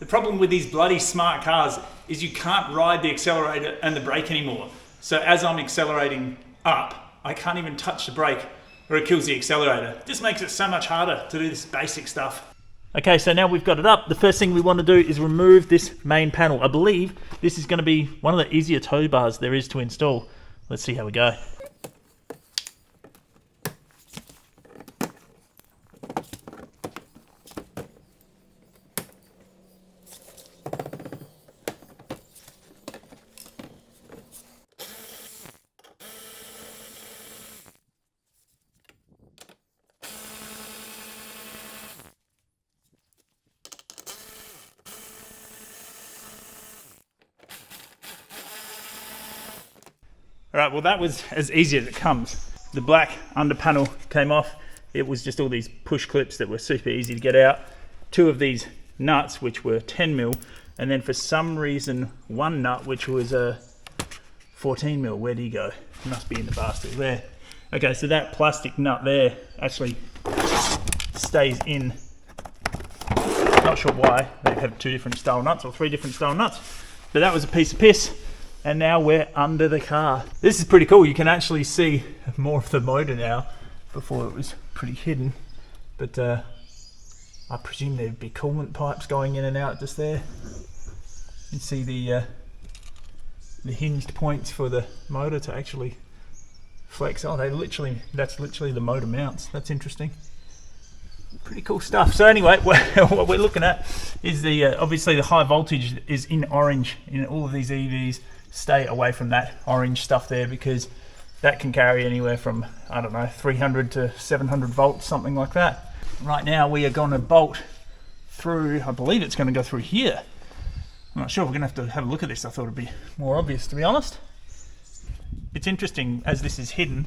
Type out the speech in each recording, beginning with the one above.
problem with these bloody smart cars is you can't ride the accelerator and the brake anymore. So as I'm accelerating up, I can't even touch the brake or it kills the accelerator. It just makes it so much harder to do this basic stuff. Okay, so now we've got it up. The first thing we want to do is remove this main panel. I believe this is going to be one of the easier tow bars there is to install. Let's see how we go. Alright, well that was as easy as it comes. The black under panel came off. It was just all these push clips that were super easy to get out. Two of these nuts, which were 10mm, and then for some reason, one nut, which was a 14mm. Where'd he go? He must be in the basket there. Okay, so that plastic nut there actually stays in. Not sure why. They have two different style nuts or three different style nuts. But that was a piece of piss. And now we're under the car. This is pretty cool. You can actually see more of the motor now. Before it was pretty hidden. But I presume there'd be coolant pipes going in and out just there. You can see the hinged points for the motor to actually flex. Oh, that's literally the motor mounts. That's interesting. Pretty cool stuff. So anyway, what we're looking at is the obviously the high voltage is in orange in all of these EVs. Stay away from that orange stuff there because that can carry anywhere from, I don't know, 300 to 700 volts, something like that. Right now we are going to bolt through, I believe it's going to go through here. I'm not sure, we're going to have a look at this. I thought it'd be more obvious, to be honest. It's interesting, as this is hidden,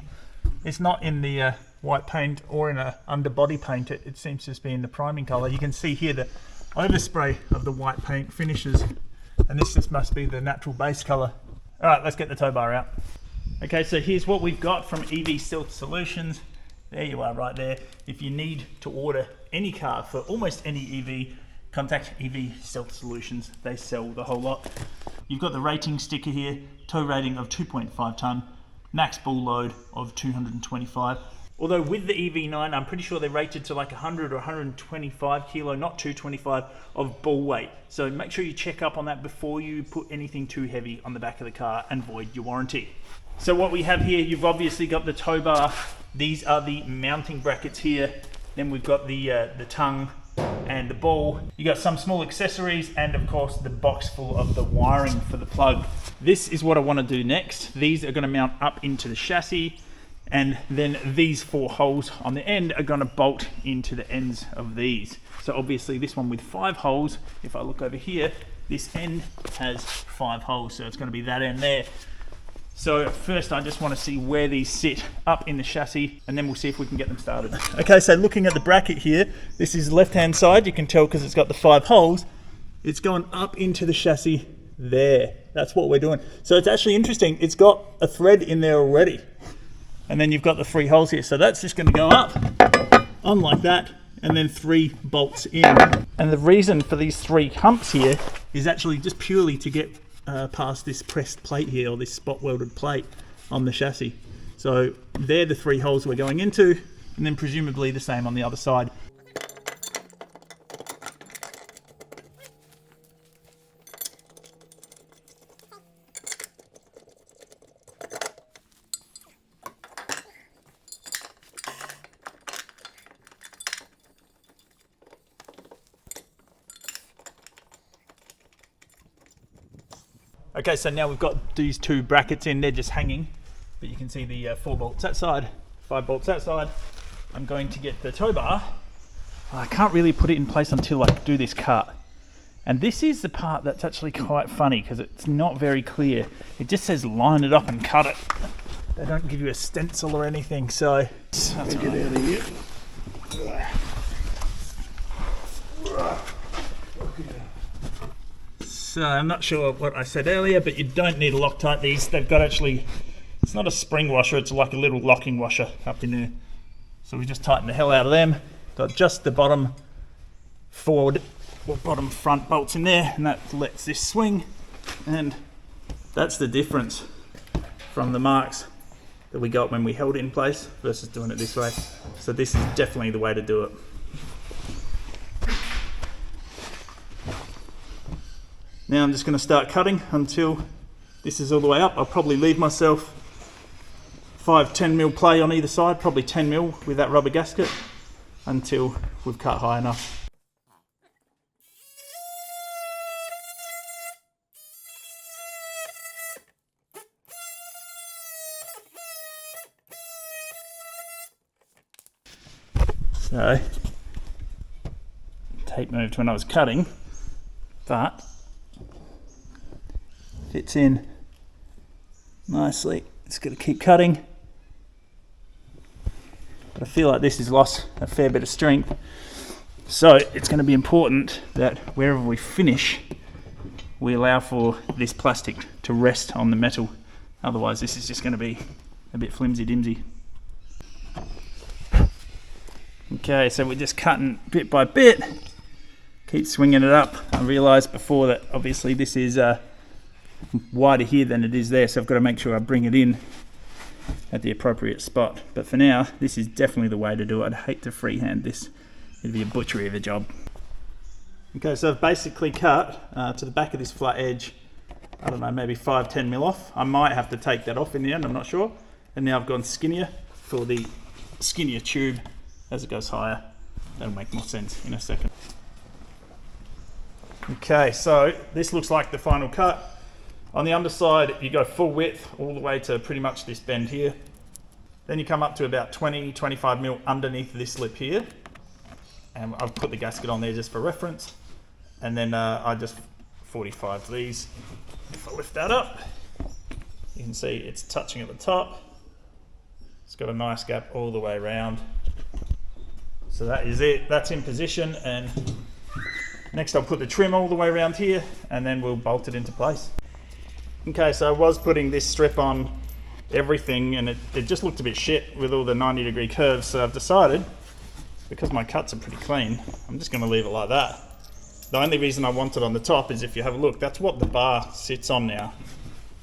it's not in the white paint or in a underbody paint. It seems to just be in the priming color. You can see here the overspray of the white paint finishes, and this just must be the natural base color. All right, let's get the tow bar out. Okay, so here's what we've got from EV Stealth Solutions. There you are right there. If you need to order any car for almost any EV, contact EV Stealth Solutions. They sell the whole lot. You've got the rating sticker here, tow rating of 2.5 ton, max bull load of 225. Although with the EV9, I'm pretty sure they're rated to like 100 or 125 kilo, not 225 of bull weight. So make sure you check up on that before you put anything too heavy on the back of the car and void your warranty. So what we have here, you've obviously got the tow bar. These are the mounting brackets here. Then we've got the tongue and the ball. You got some small accessories and of course the box full of the wiring for the plug. This is what I want to do next. These are going to mount up into the chassis. And then these four holes on the end are going to bolt into the ends of these. So obviously this one with 5 holes, if I look over here, this end has 5 holes, so it's going to be that end there. So first I just want to see where these sit up in the chassis, and then we'll see if we can get them started. Okay, so looking at the bracket here, this is left hand side, you can tell because it's got the 5 holes. It's going up into the chassis there. That's what we're doing. So it's actually interesting, it's got a thread in there already. And then you've got the 3 holes here. So that's just going to go up, on like that, and then 3 bolts in. And the reason for these 3 humps here is actually just purely to get past this pressed plate here, or this spot welded plate on the chassis. So they're the 3 holes we're going into, and then presumably the same on the other side. Okay, so now we've got these 2 brackets in, they're just hanging, but you can see the 4 bolts that side, 5 bolts that side. I'm going to get the tow bar. I can't really put it in place until I do this cut. And this is the part that's actually quite funny because it's not very clear. It just says line it up and cut it. They don't give you a stencil or anything, so let's get out of here. So I'm not sure what I said earlier, but you don't need a Loctite. These, they've got actually, it's not a spring washer, it's like a little locking washer up in there. So we just tighten the hell out of them. Got just the bottom forward or bottom front bolts in there, and that lets this swing, and that's the difference from the marks that we got when we held it in place versus doing it this way. So this is definitely the way to do it. Now I'm just going to start cutting until this is all the way up. I'll probably leave myself 5-10 mil play on either side, probably 10 mil with that rubber gasket until we've cut high enough. So, tape moved when I was cutting, but fits in nicely. Just got to keep cutting. But I feel like this has lost a fair bit of strength. So it's going to be important that wherever we finish, we allow for this plastic to rest on the metal. Otherwise this is just going to be a bit flimsy-dimsy. Okay, so we're just cutting bit by bit. Keep swinging it up. I realised before that obviously this is wider here than it is there, so I've got to make sure I bring it in at the appropriate spot. But for now, this is definitely the way to do it. I'd hate to freehand this. It'd be a butchery of a job. Okay, so I've basically cut to the back of this flat edge, I don't know, maybe 5-10 mil off. I might have to take that off in the end, I'm not sure. And now I've gone skinnier for the skinnier tube. As it goes higher, that'll make more sense in a second. Okay, so this looks like the final cut. On the underside, you go full width all the way to pretty much this bend here. Then you come up to about 20-25 mil underneath this lip here. And I've put the gasket on there just for reference. And then I just 45 these. If I lift that up, you can see it's touching at the top. It's got a nice gap all the way around. So that is it, that's in position, and next I'll put the trim all the way around here and then we'll bolt it into place. Okay, so I was putting this strip on everything and it just looked a bit shit with all the 90-degree curves, so I've decided, because my cuts are pretty clean, I'm just going to leave it like that. The only reason I want it on the top is if you have a look, that's what the bar sits on now.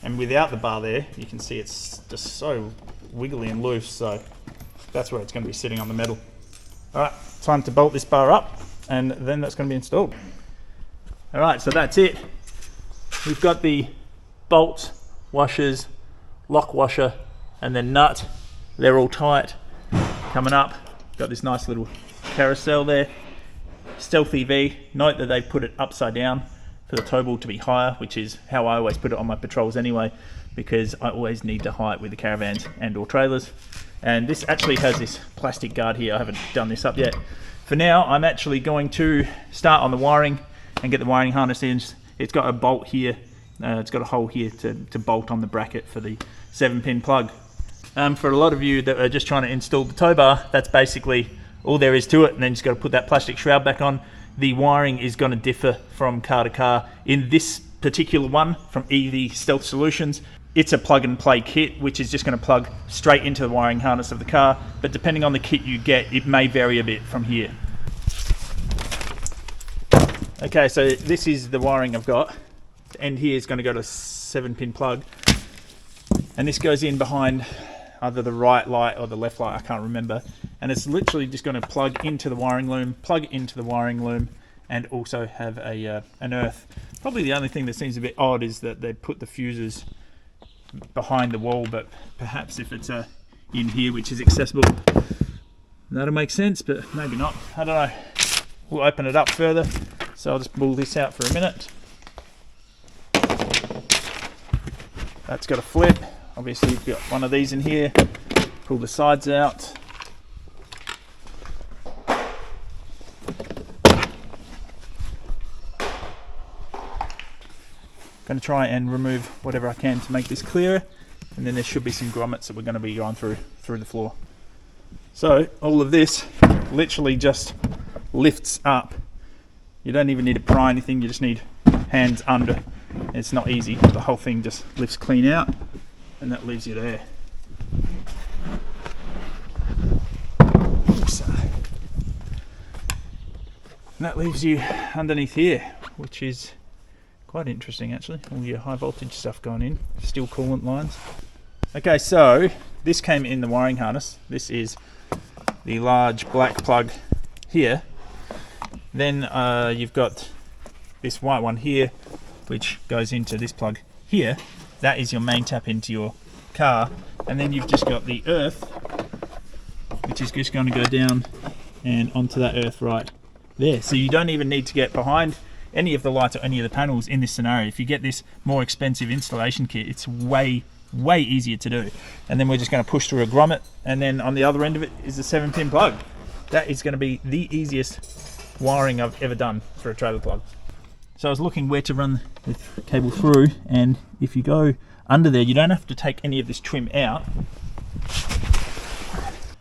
And without the bar there, you can see it's just so wiggly and loose, so that's where it's going to be sitting on the metal. Alright, time to bolt this bar up and then that's going to be installed. Alright, so that's it. We've got the bolts, washers, lock washer and then nut. They're all tight. Coming up, got this nice little carousel there. Stealth EV, note that they put it upside down for the tow ball to be higher, which is how I always put it on my patrols anyway, because I always need to high it with the caravans and or trailers. And this actually has this plastic guard here. I haven't done this up yet. For now, I'm actually going to start on the wiring and get the wiring harness in. It's got a bolt here. It's got a hole here to bolt on the bracket for the 7-pin plug. For a lot of you that are just trying to install the tow bar, that's basically all there is to it, and then you just got to put that plastic shroud back on. The wiring is going to differ from car to car. In this particular one from EV Stealth Solutions, it's a plug and play kit, which is just going to plug straight into the wiring harness of the car, but depending on the kit you get, it may vary a bit from here. Okay, so this is the wiring I've got. The end here is going to go to a 7-pin plug, and this goes in behind either the right light or the left light, I can't remember, and it's literally just going to plug into the wiring loom, and also have an earth. Probably the only thing that seems a bit odd is that they put the fuses behind the wall, but perhaps if it's in here, which is accessible, that'll make sense, but maybe not. I don't know. We'll open it up further, so I'll just pull this out for a minute. That's got a flip. Obviously you've got one of these in here. Pull the sides out. Going to try and remove whatever I can to make this clearer, and then there should be some grommets that we're going to be going through the floor. So all of this literally just lifts up. You don't even need to pry anything, you just need hands under. It's not easy, the whole thing just lifts clean out and that leaves you there. So, And that leaves you underneath here, which is quite interesting actually. All your high voltage stuff going in, steel coolant lines. Okay, so this came in the wiring harness. This is the large black plug here. Then you've got this white one here, which goes into this plug here. That is your main tap into your car. And then you've just got the earth, which is just going to go down and onto that earth right there. So you don't even need to get behind any of the lights or any of the panels in this scenario. If you get this more expensive installation kit, it's way easier to do. And then we're just going to push through a grommet, and then on the other end of it is a 7-pin plug. That is going to be the easiest wiring I've ever done for a trailer plug. So I was looking where to run the cable through, and if you go under there, you don't have to take any of this trim out.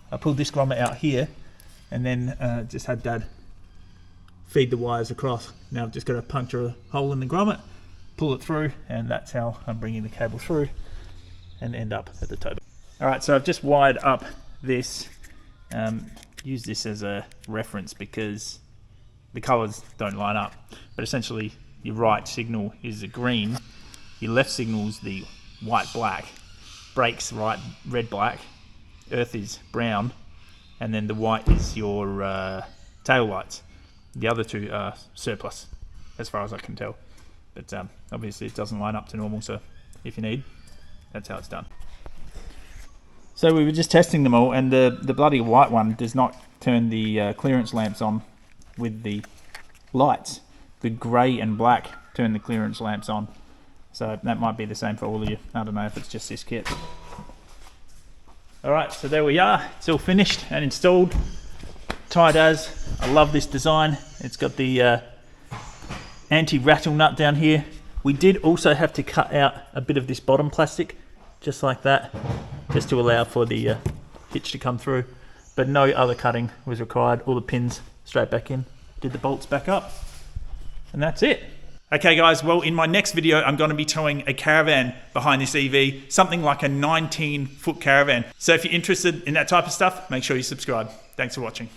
I pulled this grommet out here, and then just had Dad feed the wires across. Now I've just got to puncture a hole in the grommet, pull it through, and that's how I'm bringing the cable through and end up at the tow bar. Alright, so I've just wired up this. Use this as a reference because the colours don't line up, but essentially your right signal is the green, your left signal is the white-black, brakes right red-black, earth is brown, and then the white is your tail lights. The other two are surplus, as far as I can tell. But obviously it doesn't line up to normal, so if you need, that's how it's done. So we were just testing them all, and the bloody white one does not turn the clearance lamps on with the lights. The grey and black turn the clearance lamps on. So that might be the same for all of you. I don't know if it's just this kit. Alright, so there we are. It's all finished and installed. Tight as. I love this design. It's got the anti-rattle nut down here. We did also have to cut out a bit of this bottom plastic, just like that, just to allow for the hitch to come through. But no other cutting was required. All the pins straight back in. Did the bolts back up. And that's it. Okay guys, well in my next video I'm going to be towing a caravan behind this EV, something like a 19-foot caravan. So if you're interested in that type of stuff, make sure you subscribe. Thanks for watching.